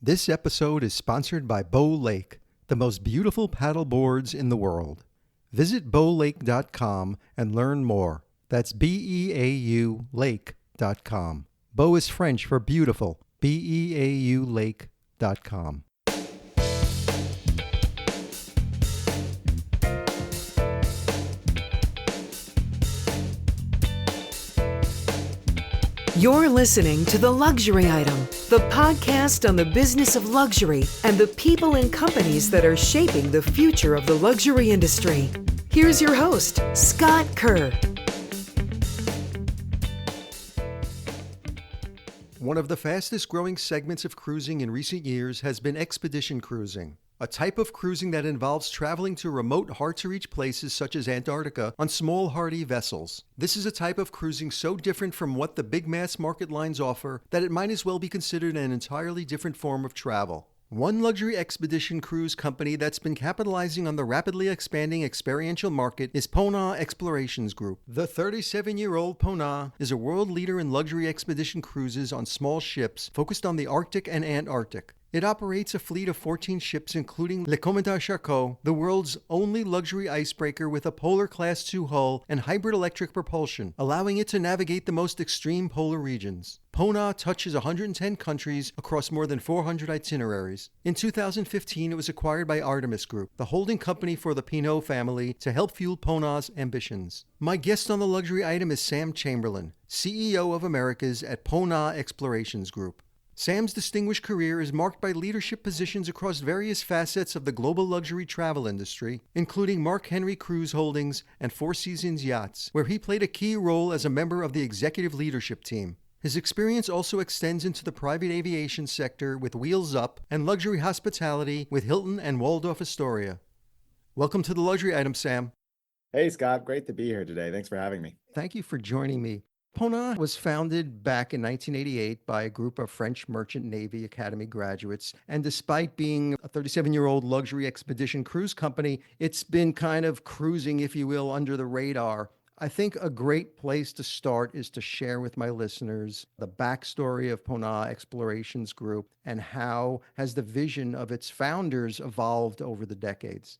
This episode is sponsored by Bow Lake, the most beautiful paddle boards in the world. Visit bowlake.com and learn more. That's B-E-A-U lake.com. Bow is French for beautiful. B-E-A-U lake.com. You're listening to The Luxury Item, the podcast on the business of luxury and the people and companies that are shaping the future of the luxury industry. Here's your host, Scott Kerr. One of the fastest growing segments of cruising in recent years has been expedition cruising, a type of cruising that involves traveling to remote, hard-to-reach places such as Antarctica on small, hardy vessels. This is a type of cruising so different from what the big mass market lines offer that it might as well be considered an entirely different form of travel. One luxury expedition cruise company that's been capitalizing on the rapidly expanding experiential market is Ponant Explorations Group. The 37-year-old Ponant is a world leader in luxury expedition cruises on small ships focused on the Arctic and Antarctic. It operates a fleet of 14 ships, including Le Commandant Charcot, the world's only luxury icebreaker with a Polar Class 2 hull and hybrid electric propulsion, allowing it to navigate the most extreme polar regions. Ponant touches 110 countries across more than 400 itineraries. In 2015, it was acquired by Artémis Group, the holding company for the Pinot family, to help fuel Ponant's ambitions. My guest on the luxury item is Sam Chamberlain, CEO of Americas at Ponant Explorations Group. Sam's distinguished career is marked by leadership positions across various facets of the global luxury travel industry, including Mark Henry Cruise Holdings and Four Seasons Yachts, where he played a key role as a member of the executive leadership team. His experience also extends into the private aviation sector with Wheels Up and luxury hospitality with Hilton and Waldorf Astoria. Welcome to the luxury item, Sam. Hey, Scott. Great to be here today. Thanks for having me. Thank you for joining me. Ponant was founded back in 1988 by a group of French Merchant Navy Academy graduates, and despite being a 37-year-old luxury expedition cruise company, it's been kind of cruising, if you will, under the radar. I think a great place to start is to share with my listeners the backstory of Ponant Explorations Group and how has the vision of its founders evolved over the decades.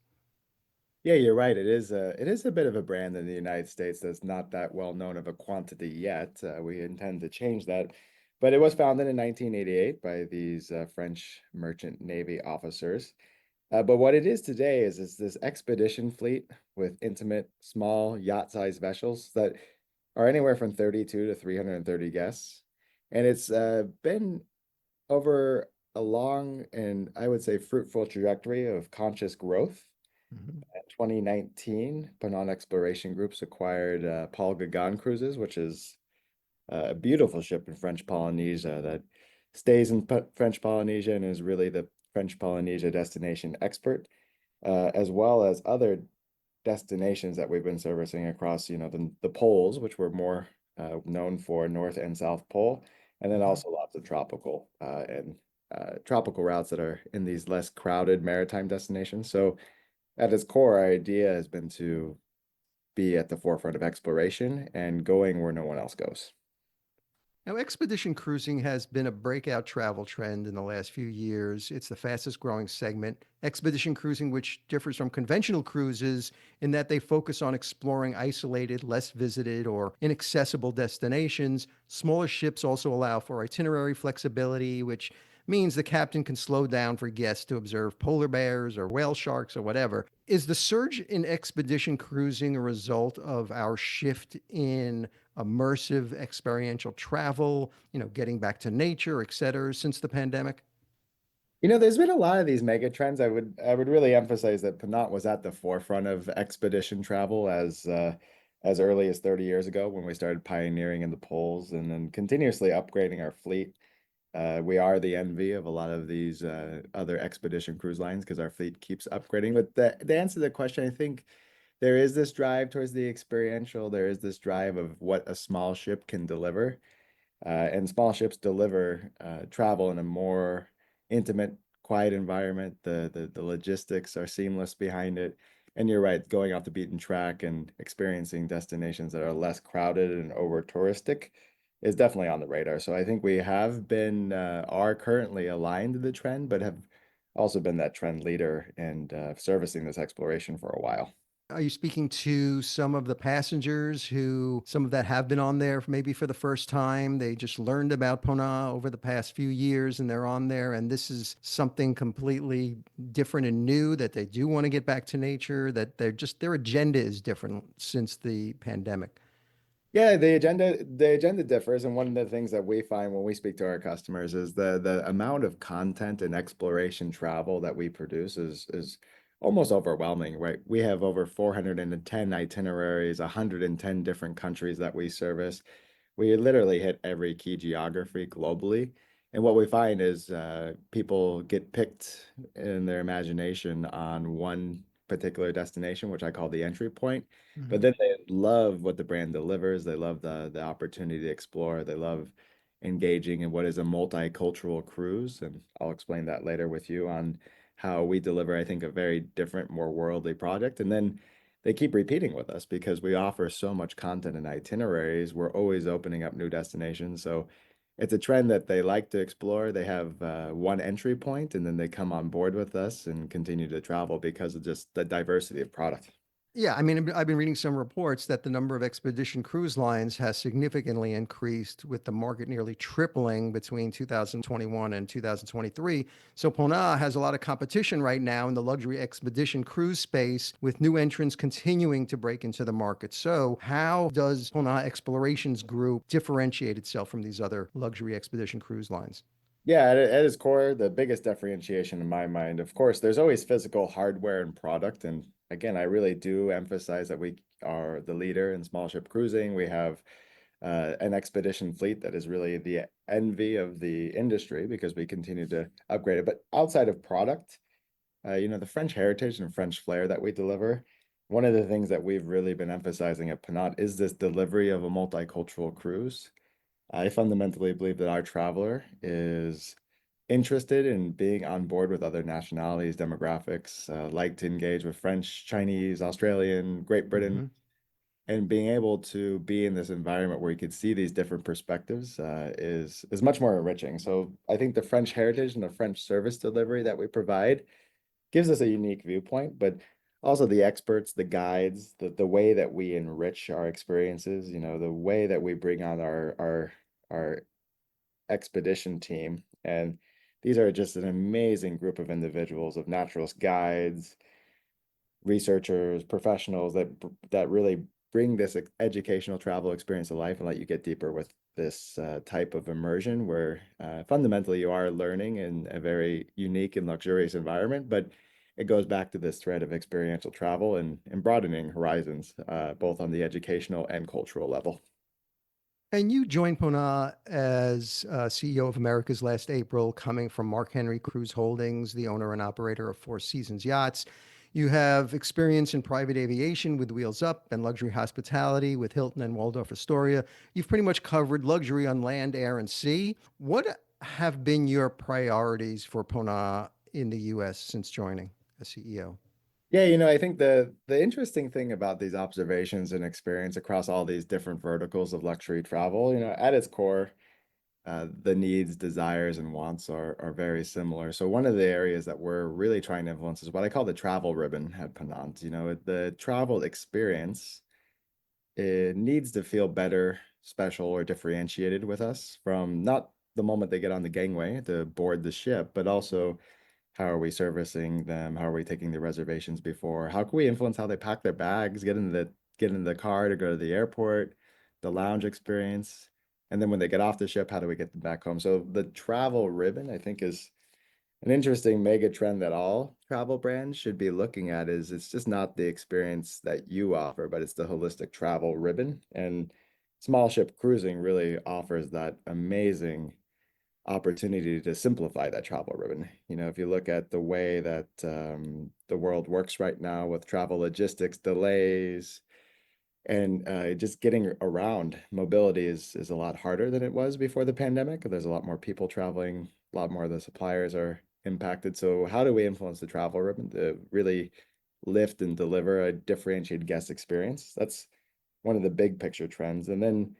Yeah, you're right. It is a bit of a brand in the United States that's not that well known of a quantity yet. We intend to change that, but it was founded in 1988 by these French Merchant Navy officers. But what it is today is this expedition fleet with intimate, small, yacht-sized vessels that are anywhere from 32 to 330 guests, and it's been over a long and I would say fruitful trajectory of conscious growth. Mhm. In 2019, Ponant Exploration Groups acquired Paul Gauguin Cruises, which is a beautiful ship in French Polynesia that stays in French Polynesia and is really the French Polynesia destination expert, as well as other destinations that we've been servicing across, the poles, which we're more known for, North and South Pole, and then also lots of tropical and tropical routes that are in these less crowded maritime destinations. So at its core, our idea has been to be at the forefront of exploration and going where no one else goes. Now, expedition cruising has been a breakout travel trend in the last few years. It's the fastest growing segment. Expedition cruising, which differs from conventional cruises in that they focus on exploring isolated, less visited, or inaccessible destinations. Smaller ships also allow for itinerary flexibility, which means the captain can slow down for guests to observe polar bears or whale sharks or whatever. Is the surge in expedition cruising a result of our shift in immersive experiential travel, getting back to nature, et cetera, since the pandemic? There's been a lot of these mega trends. I would really emphasize that Ponant was at the forefront of expedition travel as early as 30 years ago when we started pioneering in the poles and then continuously upgrading our fleet. We are the envy of a lot of these other expedition cruise lines because our fleet keeps upgrading. But the answer to the question, I think there is this drive towards the experiential. There is this drive of what a small ship can deliver. And small ships deliver travel in a more intimate, quiet environment. The logistics are seamless behind it. And you're right, going off the beaten track and experiencing destinations that are less crowded and over touristic is definitely on the radar. So I think we have been are currently aligned to the trend, but have also been that trend leader and servicing this exploration for a while. Are you speaking to some of the passengers who, some of that have been on there maybe for the first time? They just learned about Ponant over the past few years and they're on there, and this is something completely different and new that they do want to get back to nature, that they're just, their agenda is different since the pandemic. Yeah, the agenda differs, and one of the things that we find when we speak to our customers is the amount of content and exploration travel that we produce is almost overwhelming, right? We have over 410 itineraries, 110 different countries that we service. We literally hit every key geography globally. And what we find is people get picked in their imagination on one particular destination, which I call the entry point. But Mhm. then they love what the brand delivers. They love the opportunity to explore. They love engaging in what is a multicultural cruise. And I'll explain that later with you on how we deliver, I think, a very different, more worldly project. And then they keep repeating with us because we offer so much content and itineraries. We're always opening up new destinations. So it's a trend that they like to explore. They have one entry point and then they come on board with us and continue to travel because of just the diversity of product. Yeah, I mean, I've been reading some reports that the number of expedition cruise lines has significantly increased, with the market nearly tripling between 2021 and 2023. So Ponant has a lot of competition right now in the luxury expedition cruise space, with new entrants continuing to break into the market. So how does Ponant Explorations Group differentiate itself from these other luxury expedition cruise lines? Yeah, at its core, the biggest differentiation in my mind, of course, there's always physical hardware and product. And again, I really do emphasize that we are the leader in small ship cruising. We have an expedition fleet that is really the envy of the industry because we continue to upgrade it. But outside of product, the French heritage and French flair that we deliver, one of the things that we've really been emphasizing at Ponant is this delivery of a multicultural cruise. I fundamentally believe that our traveler is interested in being on board with other nationalities, demographics, like to engage with French, Chinese, Australian, Great Britain, Mhm. and being able to be in this environment where you could see these different perspectives is much more enriching. So I think the French heritage and the French service delivery that we provide gives us a unique viewpoint, but also the experts, the guides, the way that we enrich our experiences, the way that we bring on our expedition team. And these are just an amazing group of individuals, of naturalist guides, researchers, professionals that really bring this educational travel experience to life and let you get deeper with this type of immersion where fundamentally you are learning in a very unique and luxurious environment, but it goes back to this thread of experiential travel and broadening horizons, both on the educational and cultural level. And you joined Ponant as CEO of Americas last April, coming from Mark Henry Cruise Holdings, the owner and operator of Four Seasons Yachts. You have experience in private aviation with Wheels Up and luxury hospitality with Hilton and Waldorf Astoria. You've pretty much covered luxury on land, air, and sea. What have been your priorities for Ponant in the U.S. since joining as CEO? Yeah, I think the interesting thing about these observations and experience across all these different verticals of luxury travel, at its core, the needs, desires, and wants are very similar. So one of the areas that we're really trying to influence is what I call the travel ribbon at Ponant. The travel experience, it needs to feel better, special, or differentiated with us from not the moment they get on the gangway to board the ship, but also how are we servicing them? How are we taking the reservations before? How can we influence how they pack their bags, get in the car to go to the airport, the lounge experience, and then when they get off the ship, how do we get them back home? So the travel ribbon, I think, is an interesting mega trend that all travel brands should be looking at. Is it's just not the experience that you offer, but it's the holistic travel ribbon. And small ship cruising really offers that amazing opportunity to simplify that travel ribbon. If you look at the way that the world works right now with travel logistics, delays, and just getting around, mobility is a lot harder than it was before the pandemic. There's a lot more people traveling, a lot more of the suppliers are impacted. So how do we influence the travel ribbon to really lift and deliver a differentiated guest experience? That's one of the big picture trends. And then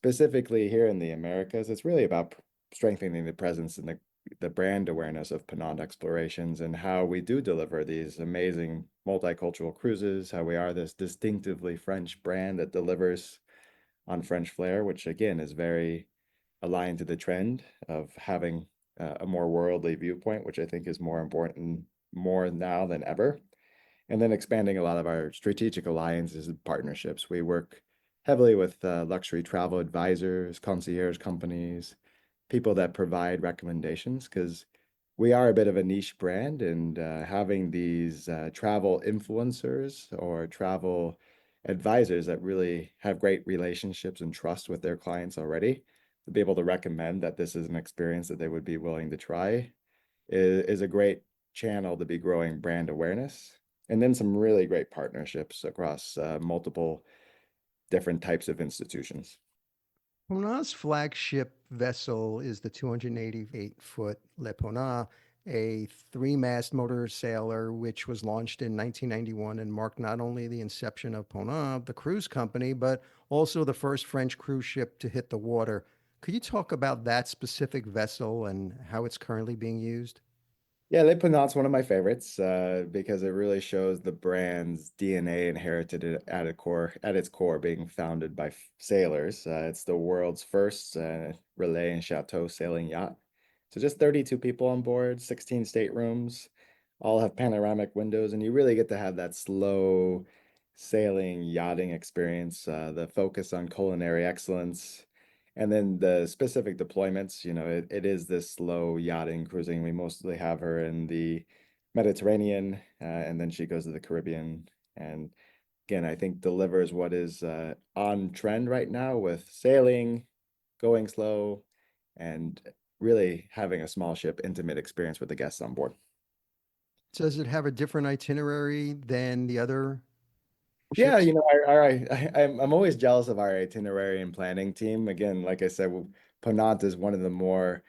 specifically here in the Americas, it's really about strengthening the presence and the brand awareness of Ponant Explorations and how we do deliver these amazing multicultural cruises, how we are this distinctively French brand that delivers on French flair, which again is very aligned to the trend of having a more worldly viewpoint, which I think is more important more now than ever. And then expanding a lot of our strategic alliances and partnerships. We work heavily with luxury travel advisors, concierge companies, people that provide recommendations, because we are a bit of a niche brand, and having these travel influencers or travel advisors that really have great relationships and trust with their clients already to be able to recommend that this is an experience that they would be willing to try is a great channel to be growing brand awareness. And then some really great partnerships across multiple different types of institutions. Ponant's flagship vessel is the 288-foot Le Ponant, a three-mast motor sailor, which was launched in 1991 and marked not only the inception of Ponant, the cruise company, but also the first French cruise ship to hit the water. Could you talk about that specific vessel and how it's currently being used? Yeah, Le Ponant's one of my favorites because it really shows the brand's DNA inherited at its core, being founded by sailors. It's the world's first relay and chateau sailing yacht. So just 32 people on board, 16 staterooms, all have panoramic windows, and you really get to have that slow sailing yachting experience, the focus on culinary excellence. And then the specific deployments, it is this slow yachting cruising. We mostly have her in the Mediterranean, and then she goes to the Caribbean. And again, I think delivers what is on trend right now with sailing, going slow, and really having a small ship intimate experience with the guests on board. Does it have a different itinerary than the other Yeah, ships? I'm always jealous of our itinerary and planning team. Again, like I said, Ponant is one of the more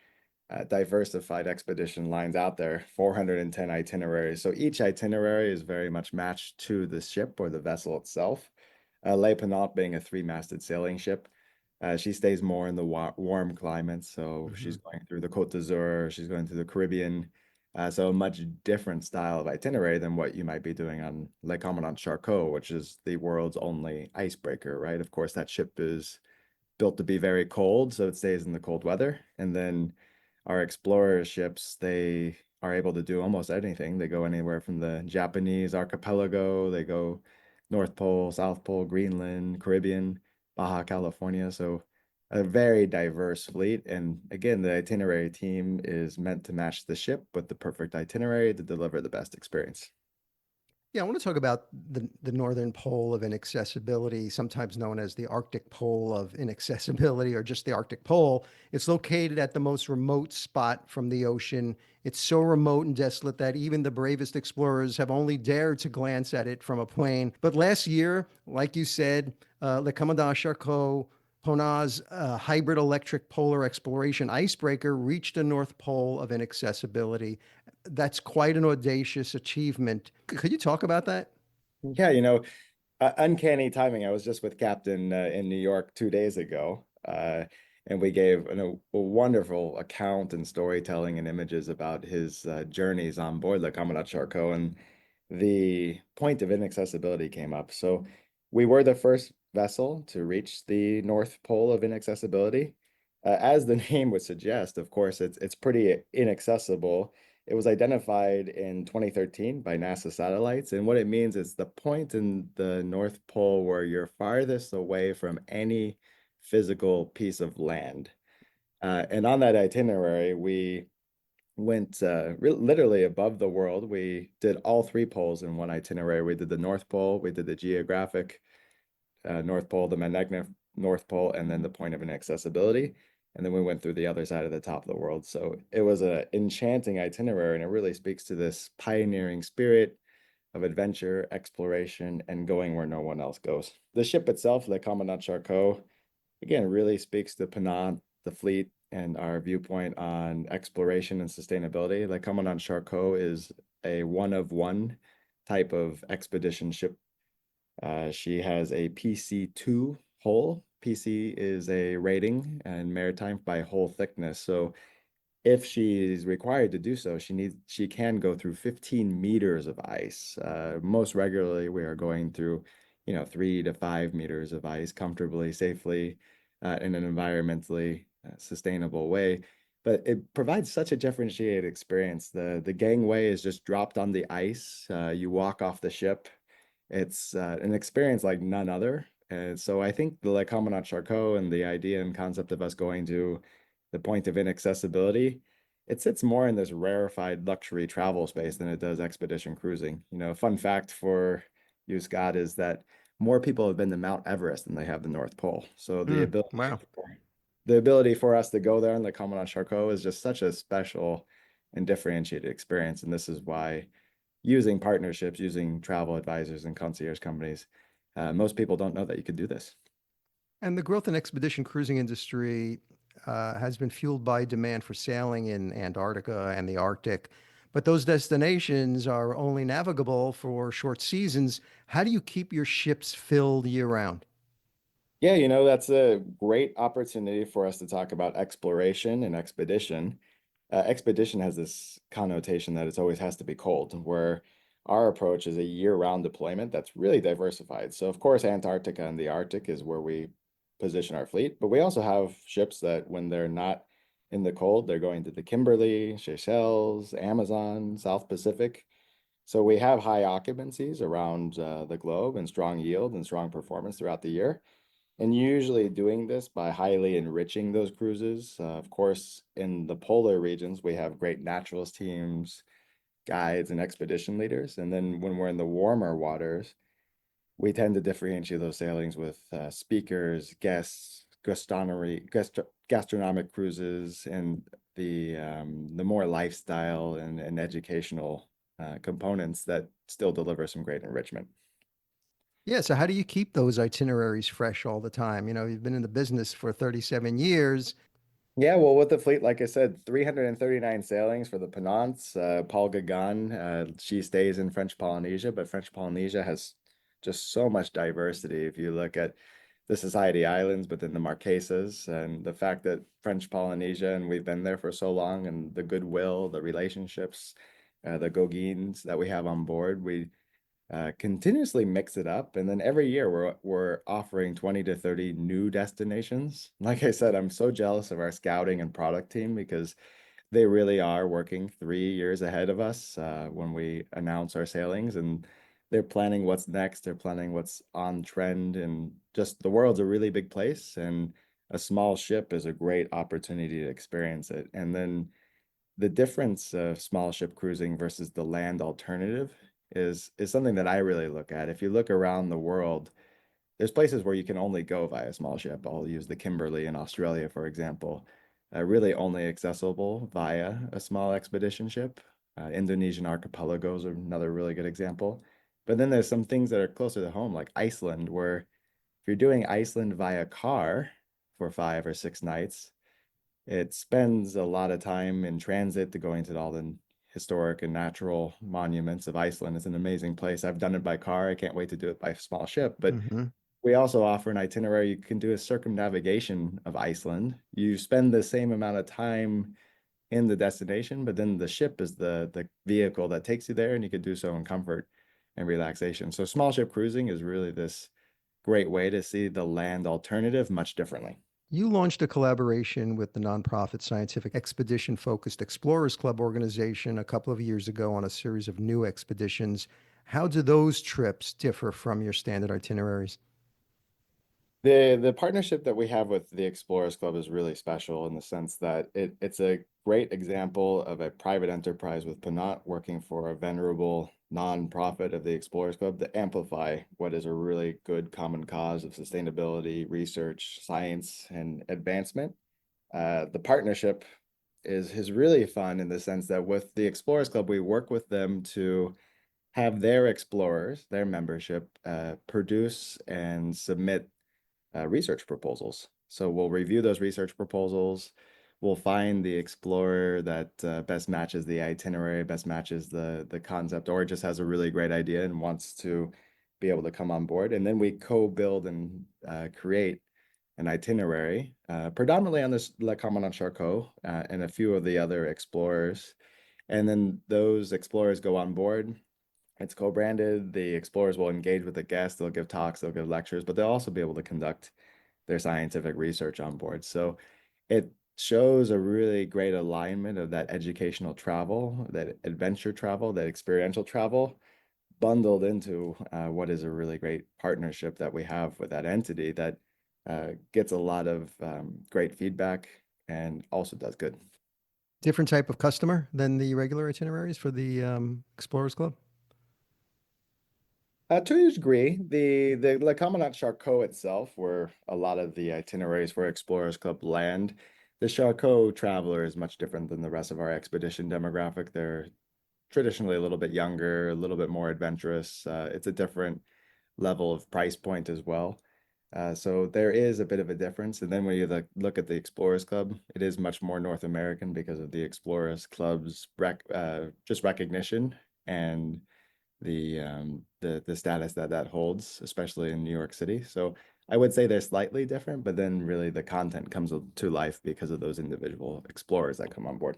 diversified expedition lines out there, 410 itineraries. So each itinerary is very much matched to the ship or the vessel itself. Le Ponant being a three-masted sailing ship, she stays more in the warm climates. So she's Mhm. going through the Côte d'Azur, she's going through the Caribbean. So a much different style of itinerary than what you might be doing on Le Commandant Charcot, which is the world's only icebreaker, right? Of course, that ship is built to be very cold, so it stays in the cold weather. And then our explorer ships, they are able to do almost anything. They go anywhere from the Japanese archipelago, they go North Pole, South Pole, Greenland, Caribbean, Baja California. So a very diverse fleet. And again, the itinerary team is meant to match the ship with the perfect itinerary to deliver the best experience. Yeah, I want to talk about the northern pole of inaccessibility, sometimes known as the Arctic pole of inaccessibility or just the Arctic pole. It's located at the most remote spot from the ocean. It's so remote and desolate that even the bravest explorers have only dared to glance at it from a plane. But last year, like you said, Le Commandant Charcot, Ponant's hybrid electric polar exploration icebreaker reached the North Pole of inaccessibility. That's quite an audacious achievement. Could you talk about that? Yeah, uncanny timing. I was just with Captain in New York 2 days ago, and we gave a wonderful account and storytelling and images about his journeys on board the Commandant Charcot, and the point of inaccessibility came up. So we were the first vessel to reach the North Pole of inaccessibility. As the name would suggest, of course, it's pretty inaccessible. It was identified in 2013 by NASA satellites. And what it means is the point in the North Pole where you're farthest away from any physical piece of land. And on that itinerary, we went literally above the world. We did all three poles in one itinerary. We did the North Pole, we did the geographic North Pole, the magnetic North Pole, and then the point of inaccessibility. And then we went through the other side of the top of the world. So it was an enchanting itinerary, and it really speaks to this pioneering spirit of adventure, exploration, and going where no one else goes. The ship itself, Le Commandant Charcot, again, really speaks to Ponant, the fleet, and our viewpoint on exploration and sustainability. Le Commandant Charcot is a one-of-one type of expedition ship. She has a PC2 hull. PC is a rating and maritime by hull thickness. So if she's required to do so, she can go through 15 meters of ice. Most regularly, we are going through, 3 to 5 meters of ice comfortably, safely, in an environmentally sustainable way. But it provides such a differentiated experience. The gangway is just dropped on the ice. You walk off the ship. It's an experience like none other. And so I think the like Commandant Charcot and the idea and concept of us going to the point of inaccessibility, it sits more in this rarefied luxury travel space than it does expedition cruising. Fun fact for you, Scott, is that more people have been to Mount Everest than they have the North Pole. So Wow. the ability for us to go there and the Commandant Charcot is just such a special and differentiated experience. And this is why using partnerships, using travel advisors and concierge companies, most people don't know that you could do this. And the growth in expedition cruising industry has been fueled by demand for sailing in Antarctica and the Arctic. But those destinations are only navigable for short seasons. How do you keep your ships filled year round? Yeah, that's a great opportunity for us to talk about exploration and expedition. Expedition has this connotation that it always has to be cold, where our approach is a year-round deployment that's really diversified. So, of course, Antarctica and the Arctic is where we position our fleet, but we also have ships that when they're not in the cold, they're going to the Kimberley, Seychelles, Amazon, South Pacific. So we have high occupancies around the globe and strong yield and strong performance throughout the year. And usually doing this by highly enriching those cruises. Of course, in the polar regions, we have great naturalist teams, guides, and expedition leaders. And then when we're in the warmer waters, we tend to differentiate those sailings with speakers, guests, gastronomic cruises, and the more lifestyle and educational components that still deliver some great enrichment. Yeah, so how do you keep those itineraries fresh all the time? You've been in the business for 37 years. Yeah, well, with the fleet, like I said, 339 sailings for the Ponants. Paul Gauguin, she stays in French Polynesia, but French Polynesia has just so much diversity. If you look at the Society Islands, but then the Marquesas, and the fact that French Polynesia, and we've been there for so long, and the goodwill, the relationships, the Gauguins that we have on board, we continuously mix it up, and then every year we're offering 20 to 30 new destinations. Like I said, I'm so jealous of our scouting and product team because they really are working 3 years ahead of us when we announce our sailings, and they're planning what's next, they're planning what's on trend, and just the world's a really big place, and a small ship is a great opportunity to experience it. And then the difference of small ship cruising versus the land alternative is something that I really look at. If you look around the world, there's places where you can only go via small ship. I'll use the Kimberley in Australia, for example, really only accessible via a small expedition ship. Indonesian archipelagos are another really good example. But then there's some things that are closer to home, like Iceland, where if you're doing Iceland via car for 5 or 6 nights, it spends a lot of time in transit to going to all the historic and natural monuments of Iceland. It's an amazing place. I've done it by car. I can't wait to do it by small ship. But Hmm. we also offer an itinerary. You can do a circumnavigation of Iceland. You spend the same amount of time in the destination, but then the ship is the vehicle that takes you there, and you can do so in comfort and relaxation. So small ship cruising is really this great way to see the land alternative much differently. You launched a collaboration with the nonprofit scientific expedition focused Explorers Club organization a couple of years ago on a series of new expeditions. How do those trips differ from your standard itineraries? The partnership that we have with the Explorers Club is really special in the sense that it's a great example of a private enterprise with Ponant working for a venerable nonprofit of the Explorers Club to amplify what is a really good common cause of sustainability, research, science, and advancement. The partnership is really fun in the sense that with the Explorers Club, we work with them to have their explorers, their membership, produce and submit research proposals. So we'll review those research proposals. We'll find the explorer that best matches the itinerary, best matches the concept, or just has a really great idea and wants to be able to come on board. And then we co-build and create an itinerary, predominantly on this Le Commandant Charcot and a few of the other explorers. And then those explorers go on board. It's co-branded. The explorers will engage with the guests. They'll give talks, they'll give lectures, but they'll also be able to conduct their scientific research on board. So it shows a really great alignment of that educational travel, that adventure travel, that experiential travel, bundled into what is a really great partnership that we have with that entity that gets a lot of great feedback and also does good. Different type of customer than the regular itineraries for the Explorers Club? To a degree, the Commandant Charcot itself, where a lot of the itineraries for Explorers Club land, the Charcot traveler is much different than the rest of our expedition demographic. They're traditionally a little bit younger, a little bit more adventurous. It's a different level of price point as well. So there is a bit of a difference. And then when you look at the Explorers Club, it is much more North American because of the Explorers Club's just recognition and the status that that holds, especially in New York City. So I would say they're slightly different, but then really the content comes to life because of those individual explorers that come on board.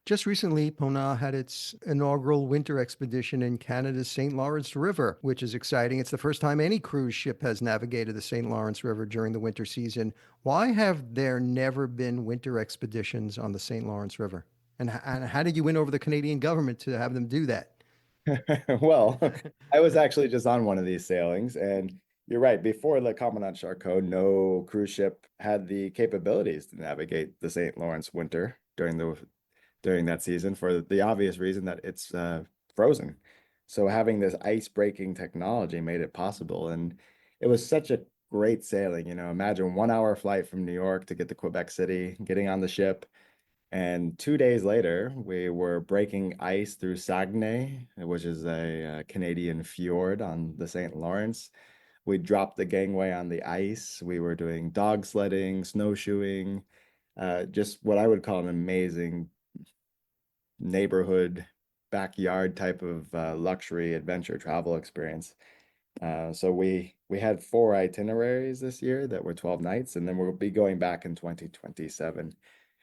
Just recently, Ponant had its inaugural winter expedition in Canada's St. Lawrence River, which is exciting. It's the first time any cruise ship has navigated the St. Lawrence River during the winter season. Why have there never been winter expeditions on the St. Lawrence River? And how did you win over the Canadian government to have them do that? Well, I was actually just on one of these sailings, and you're right. Before Le Commandant Charcot, no cruise ship had the capabilities to navigate the St. Lawrence winter during that season for the obvious reason that it's frozen. So having this ice-breaking technology made it possible, and it was such a great sailing. Imagine 1 hour flight from New York to get to Quebec City, getting on the ship. And 2 days later, we were breaking ice through Saguenay, which is a Canadian fjord on the St. Lawrence. We dropped the gangway on the ice. We were doing dog sledding, snowshoeing, just what I would call an amazing neighborhood, backyard type of luxury adventure travel experience. So we had 4 itineraries this year that were 12 nights, and then we'll be going back in 2027.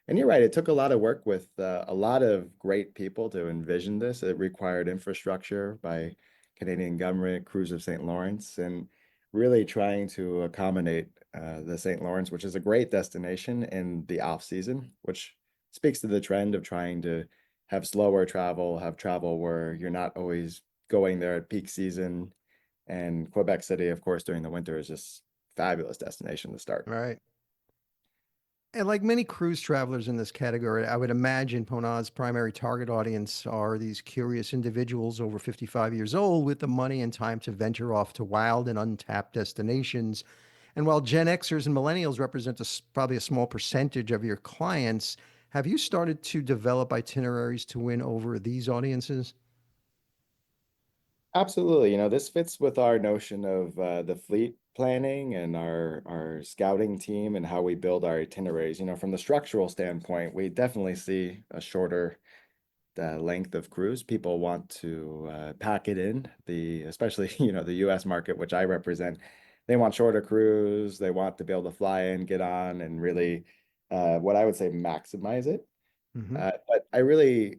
And you're right, it took a lot of work with a lot of great people to envision this. It required infrastructure by Canadian government, Cruise of St. Lawrence, and really trying to accommodate the St. Lawrence, which is a great destination in the off season, which speaks to the trend of trying to have slower travel, have travel where you're not always going there at peak season. And Quebec City, of course, during the winter is just fabulous destination to start. Right. And like many cruise travelers in this category, I would imagine Ponant's primary target audience are these curious individuals over 55 years old with the money and time to venture off to wild and untapped destinations. And while Gen Xers and millennials represent probably a small percentage of your clients, have you started to develop itineraries to win over these audiences? Absolutely. This fits with our notion of the fleet planning and our scouting team and how we build our itineraries. From the structural standpoint, we definitely see a shorter length of cruise. People want to pack it in, especially, the US market, which I represent. They want shorter cruise. They want to be able to fly in, get on, and really, what I would say, maximize it. Hmm. But I really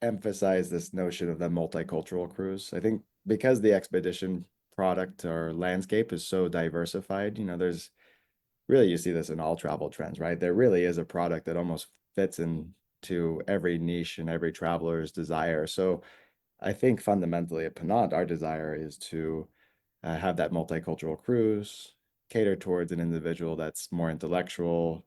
emphasize this notion of the multicultural cruise. I think because the expedition product or landscape is so diversified, there's really, you see this in all travel trends, right? There really is a product that almost fits into every niche and every traveler's desire. So I think fundamentally at Ponant, our desire is to have that multicultural cruise, cater towards an individual that's more intellectual,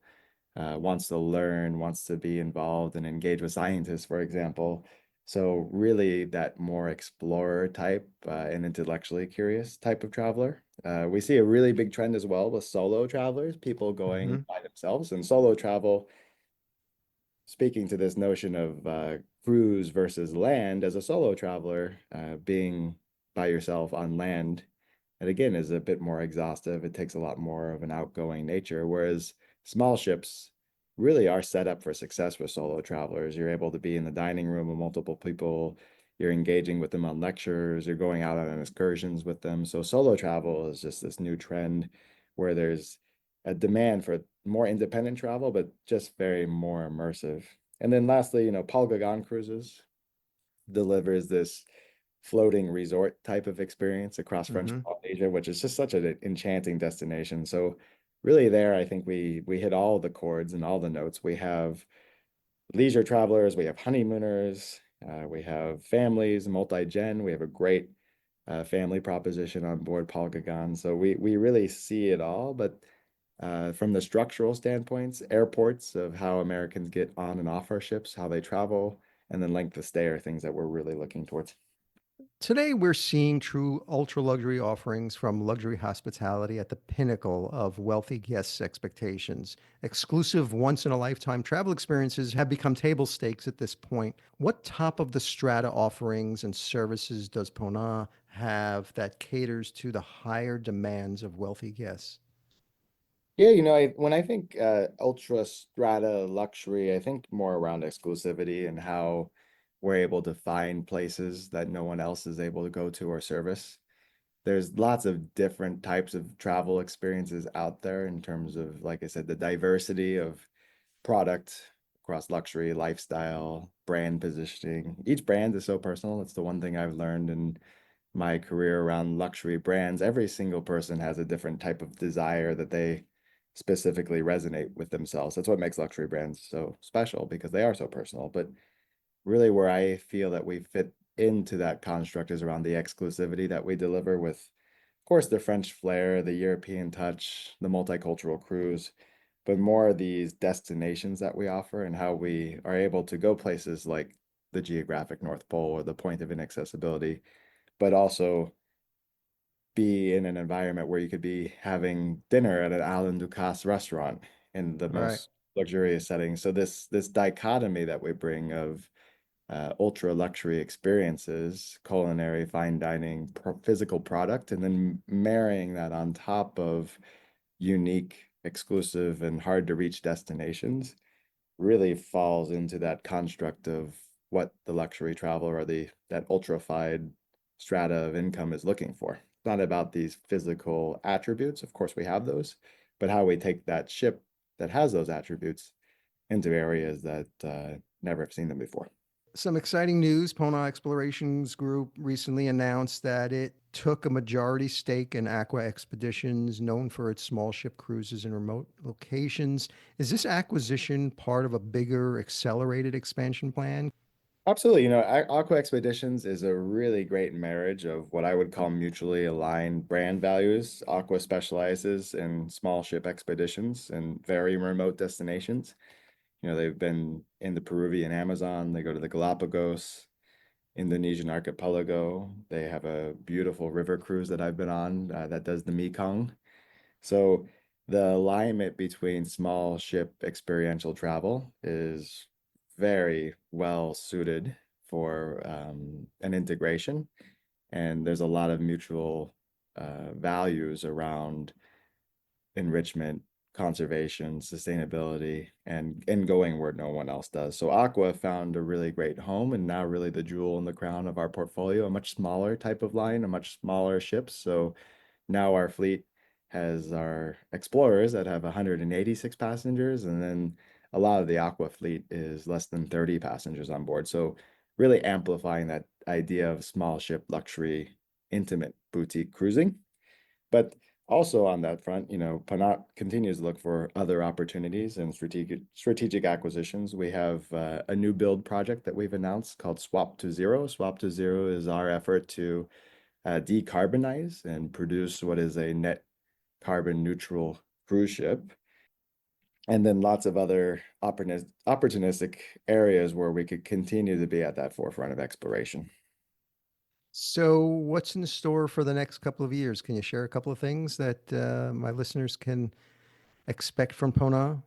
wants to learn, wants to be involved and engage with scientists, for example. So really that more explorer type and intellectually curious type of traveler. We see a really big trend as well with solo travelers, people going Hmm. by themselves, and solo travel, speaking to this notion of cruise versus land. As a solo traveler, being by yourself on land, and again, is a bit more exhaustive. It takes a lot more of an outgoing nature, whereas small ships really are set up for success with solo travelers. You're able to be in the dining room with multiple people. You're engaging with them on lectures. You're going out on excursions with them. So solo travel is just this new trend where there's a demand for more independent travel, but just very more immersive. And then lastly, Paul Gauguin Cruises delivers this floating resort type of experience across French Hmm. Polynesia, which is just such an enchanting destination. So really there, I think we hit all the chords and all the notes. We have leisure travelers, we have honeymooners, we have families, multi-gen. We have a great family proposition on board Paul Gauguin. So we really see it all, but from the structural standpoints, airports of how Americans get on and off our ships, how they travel, and then length of stay are things that we're really looking towards. Today, we're seeing true ultra luxury offerings from luxury hospitality at the pinnacle of wealthy guests' expectations. Exclusive once in a lifetime travel experiences have become table stakes at this point. What top of the strata offerings and services does Ponant have that caters to the higher demands of wealthy guests? Yeah, when I think ultra strata luxury, I think more around exclusivity and how we're able to find places that no one else is able to go to or service. There's lots of different types of travel experiences out there in terms of, like I said, the diversity of product across luxury, lifestyle, brand positioning. Each brand is so personal. It's the one thing I've learned in my career around luxury brands. Every single person has a different type of desire that they specifically resonate with themselves. That's what makes luxury brands so special because they are so personal. But really, where I feel that we fit into that construct is around the exclusivity that we deliver with, of course, the French flair, the European touch, the multicultural cruise, but more of these destinations that we offer and how we are able to go places like the geographic North Pole or the point of inaccessibility, but also be in an environment where you could be having dinner at an Alain Ducasse restaurant in the Right. most luxurious setting. So this dichotomy that we bring of ultra luxury experiences, culinary, fine dining, physical product, and then marrying that on top of unique, exclusive, and hard to reach destinations really falls into that construct of what the luxury traveler or the that ultra-fied strata of income is looking for. It's not about these physical attributes. Of course, we have those, but how we take that ship that has those attributes into areas that never have seen them before. Some exciting news. Ponant Explorations Group recently announced that it took a majority stake in Aqua Expeditions, known for its small ship cruises in remote locations. Is this acquisition part of a bigger accelerated expansion plan? Absolutely. Aqua Expeditions is a really great marriage of what I would call mutually aligned brand values. Aqua specializes in small ship expeditions and very remote destinations. They've been in the Peruvian Amazon, they go to the Galapagos, Indonesian archipelago. They have a beautiful river cruise that I've been on that does the Mekong. So the alignment between small ship experiential travel is very well suited for an integration. And there's a lot of mutual values around enrichment, conservation, sustainability, and going where no one else does. So Aqua found a really great home and now really the jewel in the crown of our portfolio, a much smaller type of line, a much smaller ships. So now our fleet has our explorers that have 186 passengers, and then a lot of the Aqua fleet is less than 30 passengers on board. So really amplifying that idea of small ship luxury, intimate boutique cruising. But also on that front, Ponant continues to look for other opportunities and strategic acquisitions. We have a new build project that we've announced called Swap to Zero. Swap to Zero is our effort to decarbonize and produce what is a net carbon neutral cruise ship. And then lots of other opportunistic areas where we could continue to be at that forefront of exploration. So, what's in store for the next couple of years? Can you share a couple of things that my listeners can expect from Ponant?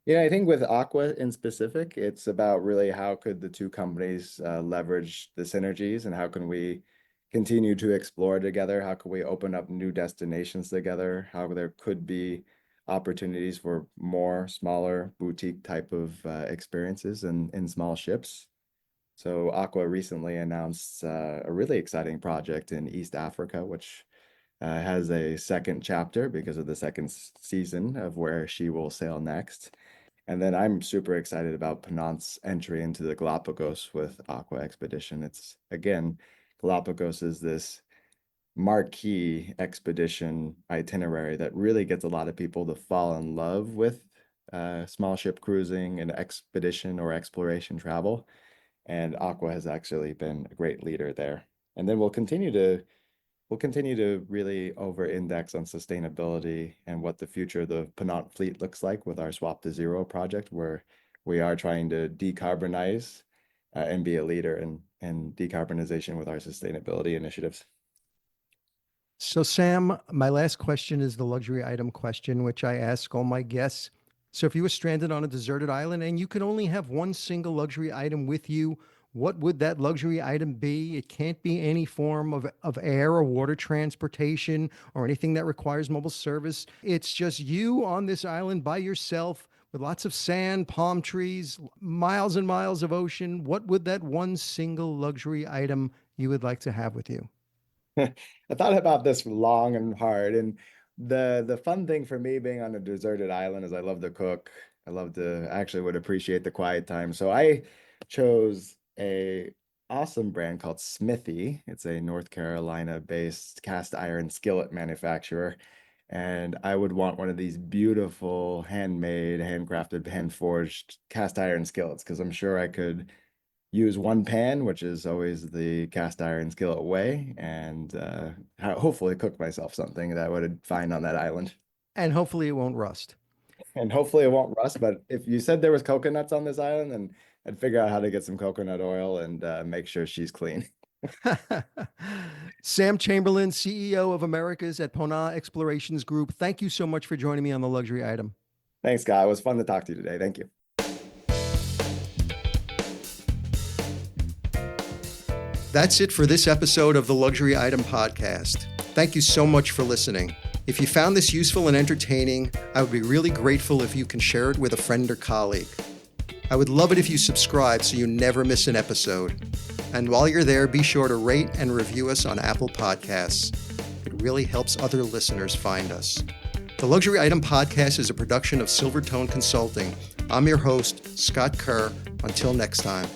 Yeah, I think with Aqua in specific, it's about really how could the two companies leverage the synergies and how can we continue to explore together? How can we open up new destinations together? How there could be opportunities for more smaller boutique type of experiences in small ships. So Aqua recently announced a really exciting project in East Africa, which has a second chapter because of the second season of where she will sail next. And then I'm super excited about Ponant's entry into the Galapagos with Aqua Expedition. It's, again, Galapagos is this marquee expedition itinerary that really gets a lot of people to fall in love with small ship cruising and expedition or exploration travel. And Aqua has actually been a great leader there. And then we'll continue to really over-index on sustainability and what the future of the Ponant fleet looks like with our Swap to Zero project, where we are trying to decarbonize and be a leader in decarbonization with our sustainability initiatives. So, Sam, my last question is the luxury item question, which I ask all my guests. So, if you were stranded on a deserted island and you could only have one single luxury item with you, what would that luxury item be? It can't be any form of air or water transportation or anything that requires mobile service. It's just you on this island by yourself with lots of sand, palm trees, miles and miles of ocean. What would that one single luxury item you would like to have with you? I thought about this long and hard, and the fun thing for me being on a deserted island is I love to cook. I actually would appreciate the quiet time. So I chose a awesome brand called Smithy. It's a North Carolina based cast iron skillet manufacturer. And I would want one of these beautiful handmade, handcrafted, hand forged cast iron skillets, because I'm sure I could use one pan, which is always the cast iron skillet way, and hopefully cook myself something that I would find on that island. And hopefully it won't rust. And hopefully it won't rust, but if you said there was coconuts on this island, then I'd figure out how to get some coconut oil and make sure she's clean. Sam Chamberlain, CEO of Americas at Ponant Explorations Group. Thank you so much for joining me on the luxury item. Thanks, Scott. It was fun to talk to you today. Thank you. That's it for this episode of the Luxury Item Podcast. Thank you so much for listening. If you found this useful and entertaining, I would be really grateful if you can share it with a friend or colleague. I would love it if you subscribe so you never miss an episode. And while you're there, be sure to rate and review us on Apple Podcasts. It really helps other listeners find us. The Luxury Item Podcast is a production of Silvertone Consulting. I'm your host, Scott Kerr. Until next time.